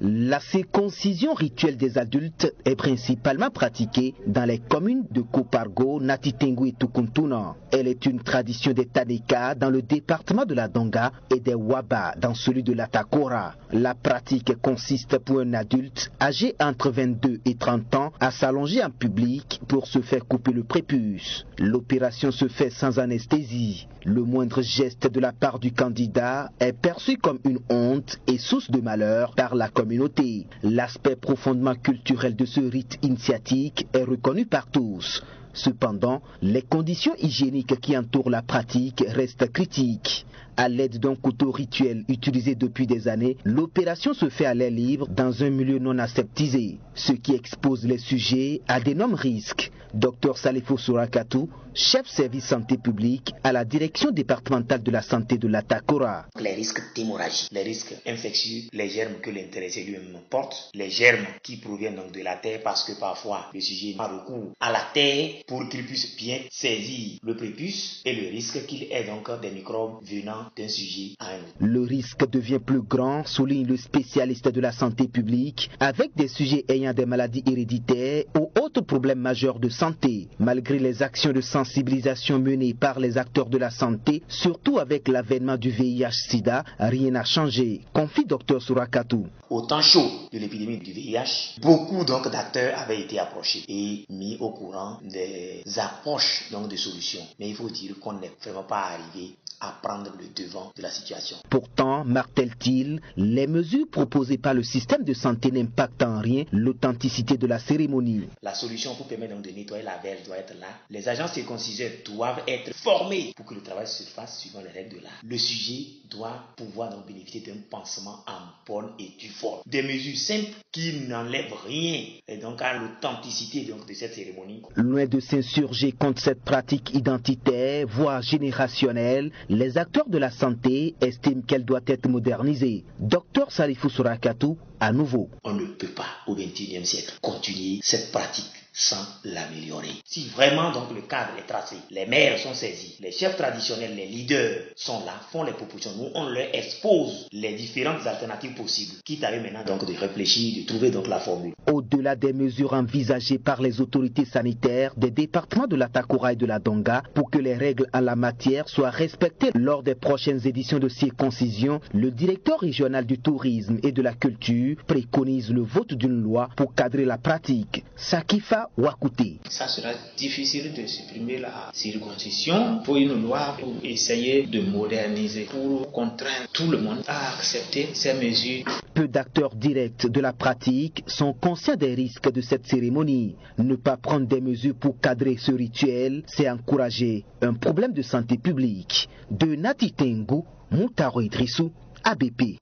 La circoncision rituelle des adultes est principalement pratiquée dans les communes de Kopargo, Natitengu et Tukuntuna. Elle est une tradition des Taneka dans le département de la Donga et des Waba dans celui de la Takora. La pratique consiste pour un adulte âgé entre 22 et 30 ans à s'allonger en public pour se faire couper le prépuce. L'opération se fait sans anesthésie. Le moindre geste de la part du candidat est perçu comme une honte et source de malheur par la communauté. L'aspect profondément culturel de ce rite initiatique est reconnu par tous. Cependant, les conditions hygiéniques qui entourent la pratique restent critiques. À l'aide d'un couteau rituel utilisé depuis des années, l'opération se fait à l'air libre dans un milieu non aseptisé, ce qui expose les sujets à d'énormes risques. Dr Salifou Sourakatou, chef service santé publique à la direction départementale de la santé de la Takora. Les risques d'hémorragie, les risques infectieux, les germes que l'intéressé lui-même porte, les germes qui proviennent donc de la terre parce que parfois le sujet a recours à la terre pour qu'il puisse bien saisir le prépuce et le risque qu'il ait donc des microbes venant d'un sujet à un autre. Le risque devient plus grand, souligne le spécialiste de la santé publique, avec des sujets ayant des maladies héréditaires ou autres problèmes majeurs de santé. Malgré les actions de sensibilisation menées par les acteurs de la santé, surtout avec l'avènement du VIH-Sida, rien n'a changé, confie Dr Sourakatou. Au temps chaud de l'épidémie du VIH, beaucoup donc d'acteurs avaient été approchés et mis au courant des approches donc de solutions. Mais il faut dire qu'on n'est vraiment pas arrivé à prendre le devant de la situation. Pourtant, martèle-t-il, les mesures proposées par le système de santé n'impactent en rien l'authenticité de la cérémonie. La solution pour permettre donc de nettoyer la verge doit être là. Les agents circonciseurs doivent être formés pour que le travail se fasse suivant les règles de l'art. Le sujet doit pouvoir donc bénéficier d'un pansement en bonne et due forme. Des mesures simples qui n'enlèvent rien et donc à l'authenticité donc de cette cérémonie. Loin de s'insurger contre cette pratique identitaire, voire générationnelle, les acteurs de la santé estiment qu'elle doit être modernisée. Dr Salifou Sourakatou, à nouveau. On ne peut pas au XXIe siècle continuer cette pratique sans l'améliorer. Si vraiment donc le cadre est tracé, les maires sont saisis, les chefs traditionnels, les leaders sont là, font les propositions, nous on leur expose les différentes alternatives possibles, quitte à eux maintenant donc de réfléchir, de trouver donc la formule. Au-delà des mesures envisagées par les autorités sanitaires des départements de la Takora et de la Donga pour que les règles en la matière soient respectées lors des prochaines éditions de circoncision, le directeur régional du tourisme et de la culture préconise le vote d'une loi pour cadrer la pratique. Sakifa Wakouté. Ça sera difficile de supprimer la circoncision pour une loi pour essayer de moderniser, pour contraindre tout le monde à accepter ces mesures. Peu d'acteurs directs de la pratique sont conscients des risques de cette cérémonie. Ne pas prendre des mesures pour cadrer ce rituel, c'est encourager un problème de santé publique. De Natitengu, Moutaro Idrissou, ABP.